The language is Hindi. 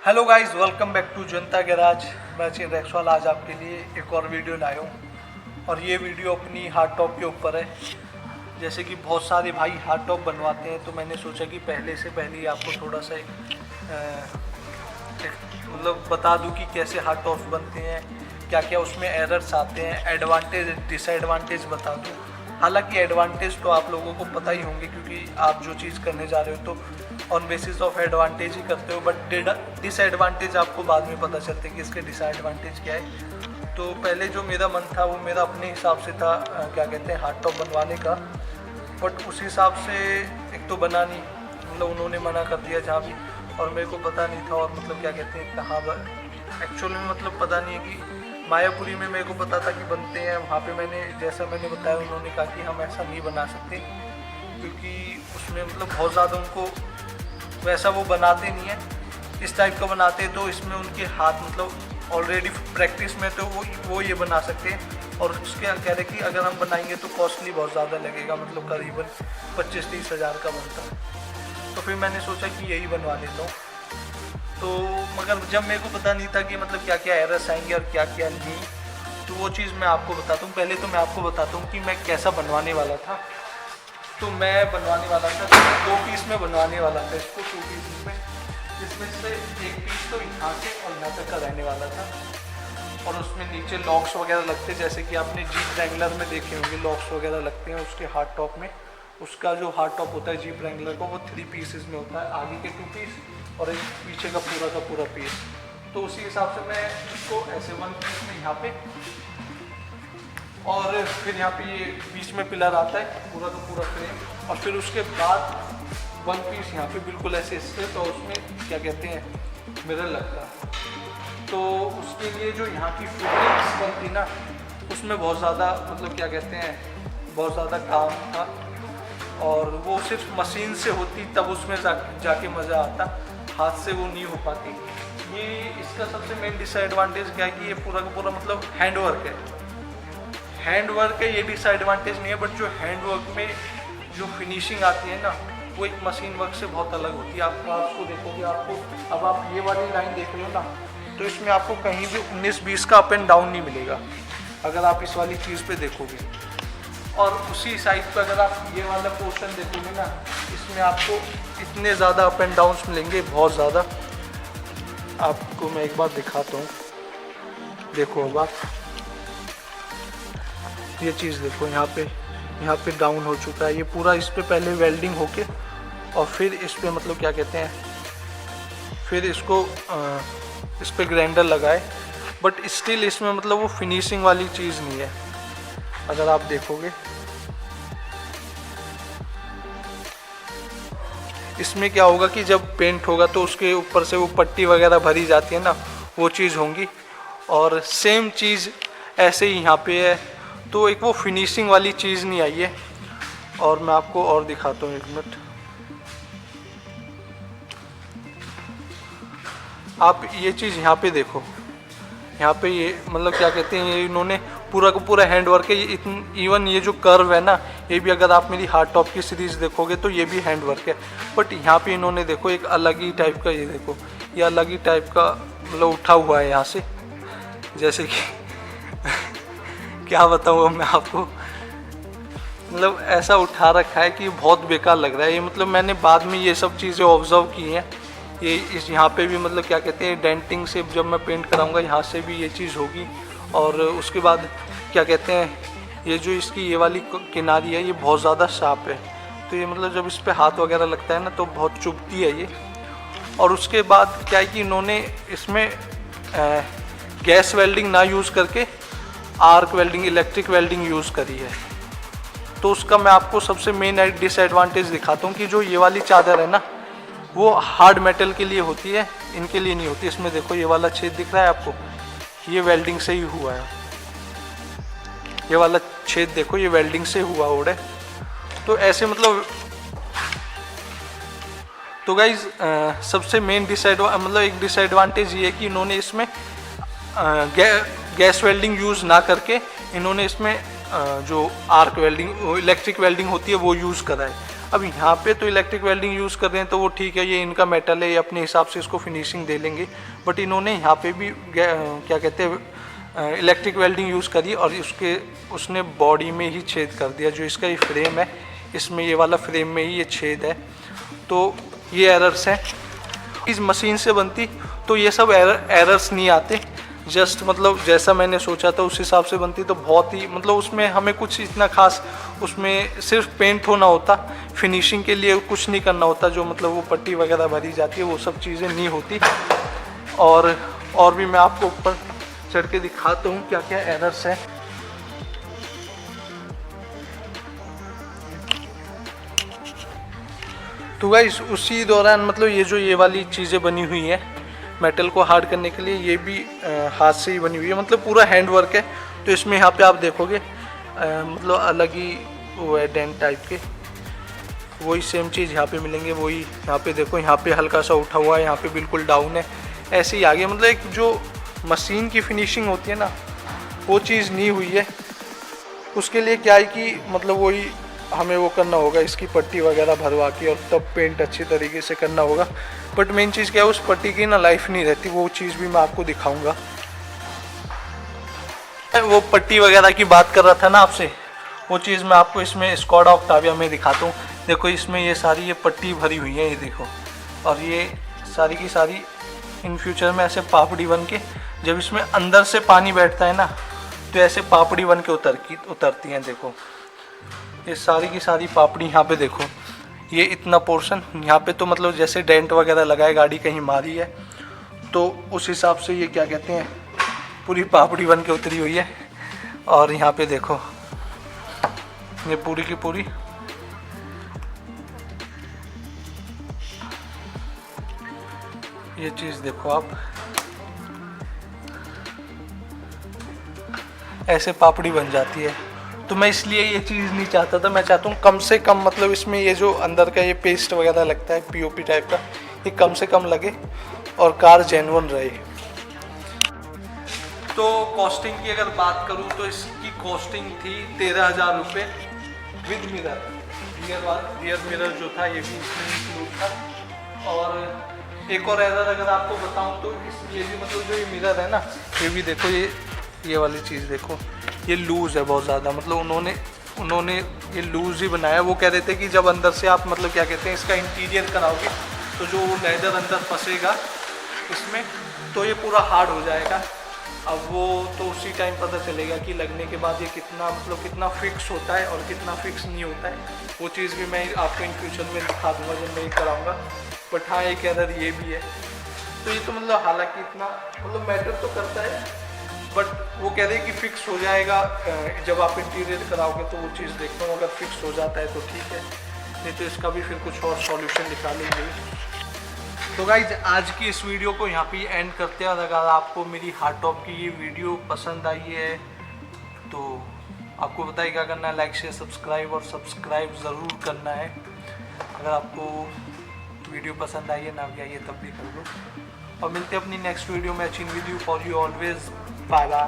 Hello guys, welcome back to Janata Garage. मैं चिन रैक्सवाल आज आपके लिए एक और वीडियो लाया हूँ और ये वीडियो अपनी हार्ड टॉप के ऊपर है। जैसे कि बहुत सारे भाई हार्ड टॉप बनवाते हैं, तो मैंने सोचा कि पहले ही आपको थोड़ा सा मतलब बता दूँ कि कैसे हार्ड टॉप्स बनते हैं, क्या क्या उसमें एरर्स आते हैं, एडवांटेज डिसएडवांटेज बता दूँ। हालांकि एडवांटेज तो आप लोगों को पता ही होंगे, क्योंकि आप जो चीज़ करने जा रहे हो तो ऑन बेसिस ऑफ एडवांटेज ही करते हो, बट डिसएडवांटेज आपको बाद में पता चलते कि इसके डिसएडवांटेज क्या है। तो पहले जो मेरा मन था वो मेरा अपने हिसाब से था, क्या कहते हैं, हार्ड टॉप बनवाने का। बट उस हिसाब से एक तो बना नहीं, मतलब उन्होंने मना कर दिया जहाँ भी, और मेरे को पता नहीं था। और मतलब क्या कहते हैं, कहाँ एक्चुअल में मतलब पता नहीं है कि मायापुरी में मेरे को पता था कि बनते हैं। वहाँ पे जैसा मैंने बताया, उन्होंने कहा कि हम ऐसा नहीं बना सकते, क्योंकि उसमें मतलब बहुत ज़्यादा उनको वैसा वो बनाते नहीं है, इस टाइप का बनाते हैं। तो इसमें उनके हाथ मतलब ऑलरेडी प्रैक्टिस में, तो वो ये बना सकते हैं। और उसके कह रहे कि अगर हम बनाएंगे तो कॉस्टली बहुत ज़्यादा लगेगा, मतलब करीबन 25-30 हज़ार का बनता है। तो फिर मैंने सोचा कि यही बनवा लेता हूँ। तो मगर जब मेरे को पता नहीं था कि मतलब क्या क्या एरर्स आएंगे और क्या क्या नहीं, तो वो चीज़ मैं आपको बताता हूँ। पहले तो मैं आपको बताता हूँ कि मैं कैसा बनवाने वाला था। तो मैं बनवाने वाला था, तो मैं 2 पीस में बनवाने वाला था इसको, 2 पीस में, जिसमें से एक पीस तो यहाँ से और यहाँ तक का रहने वाला था। और उसमें नीचे लॉक्स वगैरह लगते, जैसे कि आपने जीप रैंगलर में देखे होंगे, लॉक्स वगैरह लगते हैं उसके हार्ड टॉप में। उसका जो हार्ड टॉप होता है जीप रैंगलर का, वो 3 पीसेस में होता है, आगे के 2 पीस और एक पीछे का पूरा पीस। तो उसी हिसाब से मैं इसको ऐसे 1 पीस में यहाँ पे, और फिर यहाँ पे ये बीच में पिलर आता है, पूरा का पूरा फ्रेम, और फिर उसके बाद 1 पीस यहाँ पे बिल्कुल ऐसे इससे, तो उसमें क्या कहते हैं, मिरर लगता है। तो उसके लिए जो यहाँ की फिटिंग्स बनती ना, उसमें बहुत ज़्यादा मतलब क्या कहते हैं, बहुत ज़्यादा काम था। और वो सिर्फ मशीन से होती तब उसमें जाके मज़ा आता, हाथ से वो नहीं हो पाती। ये इसका सबसे मेन डिसएडवांटेज क्या है कि ये पूरा का पूरा मतलब हैंड वर्क है। हैंड वर्क है, ये डिसएडवांटेज नहीं है, बट जो हैंड वर्क में जो फिनिशिंग आती है ना, वो एक मशीन वर्क से बहुत अलग होती है। आप आपको देखोगे, आपको अब आप ये वाली लाइन देख लो ना, तो इसमें आपको कहीं भी 19-20 का अप एंड डाउन नहीं मिलेगा, अगर आप इस वाली चीज़ पे देखोगे। और उसी साइड पे अगर आप ये वाला पोर्शन देखोगे ना, इसमें आपको इतने ज़्यादा अप एंड डाउन्स मिलेंगे, बहुत ज़्यादा। आपको मैं एक बार दिखाता हूँ, देखो अब आप ये चीज़ देखो, यहाँ पे डाउन हो चुका है ये पूरा। इस पे पहले वेल्डिंग होके और फिर इस पे मतलब क्या कहते हैं, फिर इसको इस पे ग्राइंडर लगाए, बट स्टिल इसमें मतलब वो फिनिशिंग वाली चीज़ नहीं है। अगर आप देखोगे इसमें क्या होगा कि जब पेंट होगा तो उसके ऊपर से वो पट्टी वगैरह भरी जाती है ना, वो चीज़ होंगी। और सेम चीज़ ऐसे ही यहाँ पे है, तो एक वो फिनिशिंग वाली चीज़ नहीं आई है। और मैं आपको और दिखाता हूँ, 1 मिनट। आप ये चीज़ यहाँ पे देखो, यहाँ पे ये मतलब क्या कहते हैं, ये इन्होंने पूरा का पूरा हैंड वर्क है। ये इवन ये जो कर्व है ना, ये भी अगर आप मेरी हार्ड टॉप की सीरीज़ देखोगे तो ये भी हैंड वर्क है। बट यहाँ पे इन्होंने देखो एक अलग ही टाइप का, ये देखो ये अलग ही टाइप का मतलब उठा हुआ है यहाँ से, जैसे कि क्या बताऊँ मैं आपको, मतलब ऐसा उठा रखा है कि बहुत बेकार लग रहा है ये। मतलब मैंने बाद में ये सब चीज़ें ऑब्जर्व की हैं। ये इस यहाँ पे भी मतलब क्या कहते हैं, डेंटिंग से जब मैं पेंट कराऊंगा यहाँ से भी ये चीज़ होगी। और उसके बाद क्या कहते हैं, ये जो इसकी ये वाली किनारी है, ये बहुत ज़्यादा शार्प है। तो ये मतलब जब इस पर हाथ वगैरह लगता है ना, तो बहुत चुभती है ये। और उसके बाद क्या है कि इन्होंने इसमें गैस वेल्डिंग ना यूज़ करके arc welding, electric welding use करी है। तो उसका मैं आपको सबसे मेन डिसएडवांटेज दिखाता हूँ कि जो ये वाली चादर है ना, वो हार्ड मेटल के लिए होती है, इनके लिए नहीं होती। इसमें देखो ये वाला छेद दिख रहा है आपको, ये वेल्डिंग से ही हुआ है। ये वाला छेद देखो, ये वेल्डिंग से हुआ होड़ है। तो ऐसे मतलब, तो गाइज सबसे मेन मतलब एक डिसएडवांटेज ये है कि इन्होंने इसमें गैस वेल्डिंग यूज़ ना करके इन्होंने इसमें जो आर्क वेल्डिंग, इलेक्ट्रिक वेल्डिंग होती है, वो यूज़ करा है। अब यहाँ पे तो इलेक्ट्रिक वेल्डिंग यूज़ कर रहे हैं तो वो ठीक है, ये इनका मेटल है, ये अपने हिसाब से इसको फिनिशिंग दे लेंगे। बट इन्होंने यहाँ पे भी क्या कहते हैं इलेक्ट्रिक वेल्डिंग यूज़ करी और उसने बॉडी में ही छेद कर दिया। जो इसका ये फ्रेम है, इसमें ये वाला फ्रेम में ही ये छेद है। तो ये एरर्स हैं। इस मशीन से बनती तो ये सब एरर्स नहीं आते। जस्ट मतलब जैसा मैंने सोचा था उस हिसाब से बनती तो बहुत ही मतलब उसमें हमें कुछ इतना खास, उसमें सिर्फ पेंट होना होता, फिनिशिंग के लिए कुछ नहीं करना होता। जो मतलब वो पट्टी वगैरह भरी जाती है वो सब चीज़ें नहीं होती। और भी मैं आपको ऊपर चढ़ के दिखाता हूँ क्या क्या एरर्स हैं। तो गाइस उसी दौरान मतलब ये वाली चीज़ें बनी हुई हैं मेटल को हार्ड करने के लिए, ये भी हाथ से ही बनी हुई है, मतलब पूरा हैंड वर्क है। तो इसमें यहाँ पे आप देखोगे मतलब अलग ही वो है डेंट टाइप के, वही सेम चीज़ यहाँ पे मिलेंगे। वही यहाँ पे देखो, यहाँ पे हल्का सा उठा हुआ है, यहाँ पे बिल्कुल डाउन है, ऐसे ही आगे। मतलब एक जो मशीन की फिनिशिंग होती है ना वो चीज़ नहीं हुई है। उसके लिए क्या है कि मतलब वही हमें वो करना होगा, इसकी पट्टी वगैरह भरवा के और तब पेंट अच्छी तरीके से करना होगा। बट मेन चीज़ क्या है, उस पट्टी की ना लाइफ नहीं रहती, वो चीज़ भी मैं आपको दिखाऊंगा। वो पट्टी वगैरह की बात कर रहा था ना आपसे, वो चीज़ मैं आपको इसमें स्कोडा ऑक्टाविया में दिखाता हूँ। देखो इसमें ये सारी ये पट्टी भरी हुई है, ये देखो। और ये सारी की सारी इन फ्यूचर में ऐसे पापड़ी बन के, जब इसमें अंदर से पानी बैठता है ना तो ऐसे पापड़ी बन के उतरती हैं। देखो ये सारी की सारी पापड़ी यहाँ पे देखो, ये इतना पोर्शन यहाँ पे तो मतलब जैसे डेंट वगैरह लगा है, गाड़ी कहीं मारी है तो उस हिसाब से ये क्या कहते हैं पूरी पापड़ी बन के उतरी हुई है। और यहाँ पे देखो ये पूरी की पूरी ये चीज़ देखो आप, ऐसे पापड़ी बन जाती है। तो मैं इसलिए ये चीज़ नहीं चाहता था, मैं चाहता हूँ कम से कम मतलब इसमें ये जो अंदर का ये पेस्ट वगैरह लगता है पीओपी टाइप का, ये कम से कम लगे और कार जेन्युइन रहे। तो कॉस्टिंग की अगर बात करूँ तो इसकी कॉस्टिंग थी 13,000 रुपये विद मिरर। रियर मिरर जो था ये भी इसमें इंक्लूड था। और एक और एरर अगर आपको बताऊँ तो ये भी मतलब जो ये मिरर है ना, ये भी देखो, ये वाली चीज़ देखो, ये लूज़ है बहुत ज़्यादा। मतलब उन्होंने ये लूज़ ही बनाया। वो कह रहे थे कि जब अंदर से आप मतलब क्या कहते हैं इसका इंटीरियर कराओगे तो जो लेदर अंदर फंसेगा इसमें तो ये पूरा हार्ड हो जाएगा। अब वो तो उसी टाइम पता चलेगा कि लगने के बाद ये कितना फिक्स होता है और कितना फिक्स नहीं होता है। वो चीज़ भी मैं आपको इन फ्यूचर में दिखा दूँगा जब मैं ये कराऊँगा। बट हाँ एक एरर ये भी है। तो ये तो मतलब हालांकि इतना मतलब मैटर तो करता है, बट वो कह रहे हैं कि फिक्स हो जाएगा जब आप इंटीरियर कराओगे। तो वो चीज़ देखता हूँ, अगर फिक्स हो जाता है तो ठीक है, नहीं तो इसका भी फिर कुछ और सॉल्यूशन निकालेंगे। तो गाइज आज की इस वीडियो को यहाँ पे एंड करते हैं। और अगर आपको मेरी हार्ड टॉप की ये वीडियो पसंद आई है तो आपको बताइए क्या करना है, लाइक शेयर सब्सक्राइब, और सब्सक्राइब ज़रूर करना है। अगर आपको वीडियो पसंद आई है ना भी आई है तब भी कर लो। और मिलते हैं अपनी नेक्स्ट वीडियो में। अचिन with you for you always. Bye bye.